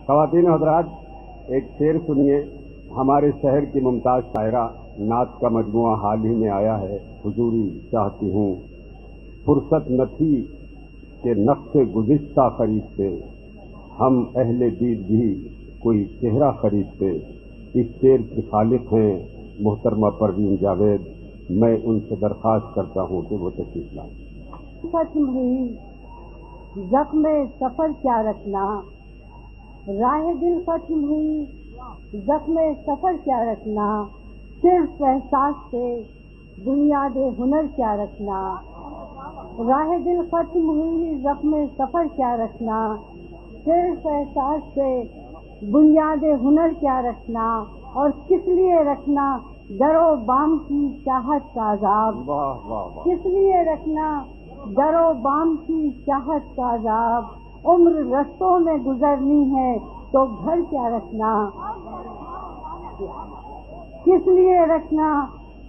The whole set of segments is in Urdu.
خواتین و حضرات، ایک شعر سنیے. ہمارے شہر کی ممتاز شاعرہ نعت کا مجموعہ حال ہی میں آیا ہے. حضوری چاہتی ہوں فرصت نہ تھی کہ نقش گزشتہ خریدتے، ہم اہل دید بھی کوئی چہرہ خریدتے. اس شعر کی خالق ہیں محترمہ پروین جاوید. میں ان سے درخواست کرتا ہوں کہ وہ تشریف لائیں. ختم ہوئی زخم سفر کیا رکھنا، راہ دل ختم ہوئی زخم سفر کیا رکھنا، صرف احساس سے بنیاد ہنر کیا رکھنا. راہ دل ختم ہوئی زخم سفر کیا رکھنا، صرف احساس سے بنیاد ہنر کیا رکھنا. اور کس لیے رکھنا در و بام کی چاہت کا عذاب، واہ واہ واہ. کس لیے رکھنا در و بام کی چاہت کا عذاب. عمر رستوں میں گزرنی ہے تو گھر کیا رکھنا، کس لیے رکھنا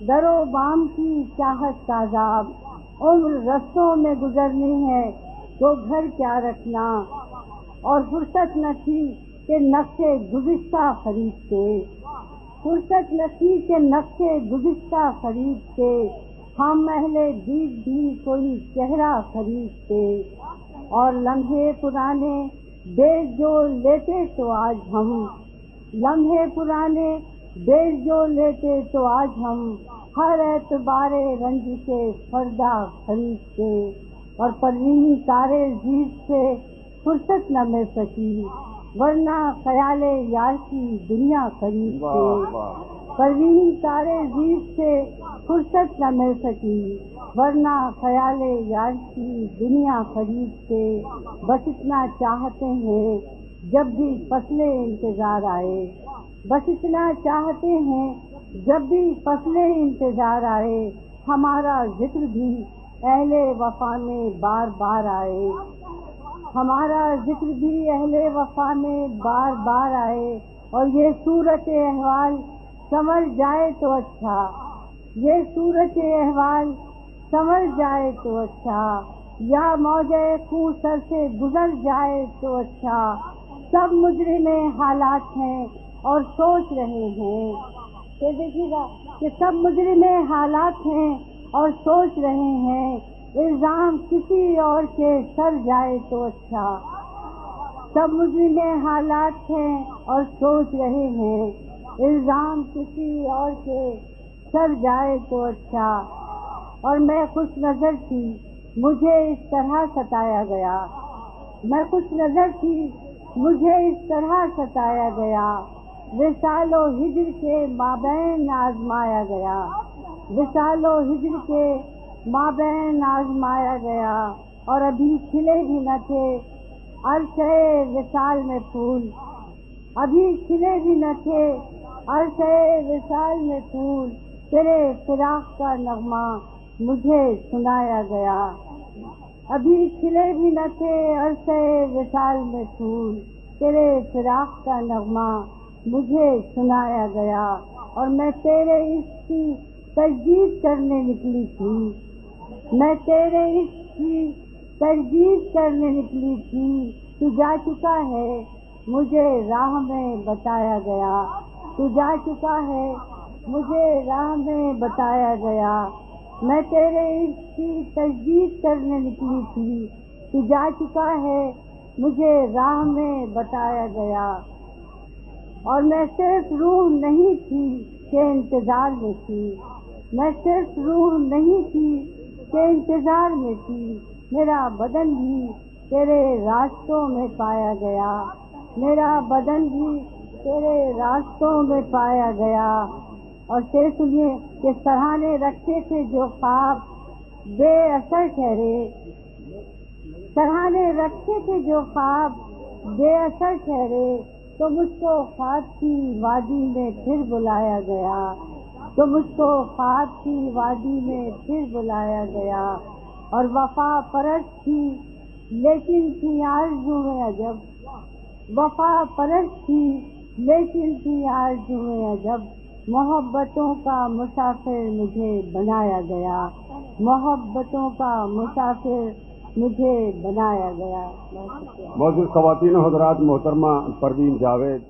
در و بام کی چاہت کا عذاب. عمر رستوں میں گزرنی ہے تو گھر کیا رکھنا. اور فرصت نہ تھی کہ نقش گزشتہ خریدتے، فرصت نہ تھی کہ نقش گزشتہ خریدتے، ہم اہل دید بھی کوئی چہرہ خریدتے. اور لمحے پرانے بیچ جو لیتے تو آج ہم، لمحے پرانے بیچ جو لیتے تو آج ہم ہر اعتبار رنج سے فردا خریدتے. اور پروینی تارے زیر سے فرصت نہ مل سکی، ورنہ خیال یار کی دنیا خریدتے. واہ واہ. پروینی تارے زیر سے فرصت نہ مل سکی، ورنہ خیال یار کی دنیا خریدتے. بس اتنا چاہتے ہیں جب بھی فصل انتظار آئے، بس اتنا چاہتے ہیں جب بھی فصل انتظار آئے، ہمارا ذکر بھی اہل وفا میں بار بار آئے، ہمارا ذکر بھی اہل وفا میں بار بار آئے. اور یہ صورت احوال سنور جائے تو اچھا، یہ صورت احوال سنور جائے تو اچھا، یا موجے خوں سر سے گزر جائے تو اچھا. سب مجرم حالات ہیں اور سوچ رہے ہیں، یہ دیکھیے گا کہ سب مجرم حالات ہیں اور سوچ رہے ہیں، الزام کسی اور کے سر جائے تو اچھا. سب مجرم حالات ہیں اور سوچ رہے ہیں، الزام کسی اور کے سر جائے تو اچھا. اور میں خوش نظر تھی مجھے اس طرح ستایا گیا، میں خوش نظر تھی مجھے اس طرح ستایا گیا، وصال و ہجر کے مابین آزمایا گیا، وصال و ہجر کے مابین آزمایا گیا. اور ابھی کھلے بھی نہ تھے عرصے وصال میں پھول، ابھی کھلے بھی نہ تھے عرصے وصال میں پھول، تیرے فراق کا نغمہ مجھے سنایا گیا. ابھی کھلے بھی نہ تھے عرصے وصال میں پھول، تیرے فراق کا نغمہ مجھے سنایا گیا. اور میں تیرے عشق کی تجدید کرنے نکلی تھی، میں تیرے عشق کی تجدید کرنے نکلی تھی، تو جا چکا ہے مجھے راہ میں بتایا گیا، تو جا چکا ہے مجھے راہ میں بتایا گیا. میں تیرے عشق کی تجدید کرنے نکلی تھی، تو جا چکا ہے مجھے راہ میں بتایا گیا. اور میں صرف روح نہیں تھی کہ انتظار میں تھی، میں صرف روح نہیں تھی کہ انتظار میں تھی، میرا بدن بھی تیرے راستوں میں پایا گیا، میرا بدن بھی تیرے راستوں میں پایا گیا. اور شعر سنیے کہ سراہنے رکھے تھے جو خواب بے اثر ٹھہرے، سراہنے رکھے تھے جو خواب بے اثر ٹھہرے، تو مجھ کو خواب کی وادی میں پھر بلایا گیا، تو مجھ کو خواب کی وادی میں پھر بلایا گیا. اور وفا پرست تھی لیکن تھی آرزو میں عجب، وفا پرست تھی لیکن تھی آرزو میں عجب، محبتوں کا مسافر مجھے بنایا گیا، محبتوں کا مسافر مجھے بنایا گیا. بہت شکریہ. معزز خواتین و حضرات، محترمہ پروین جاوید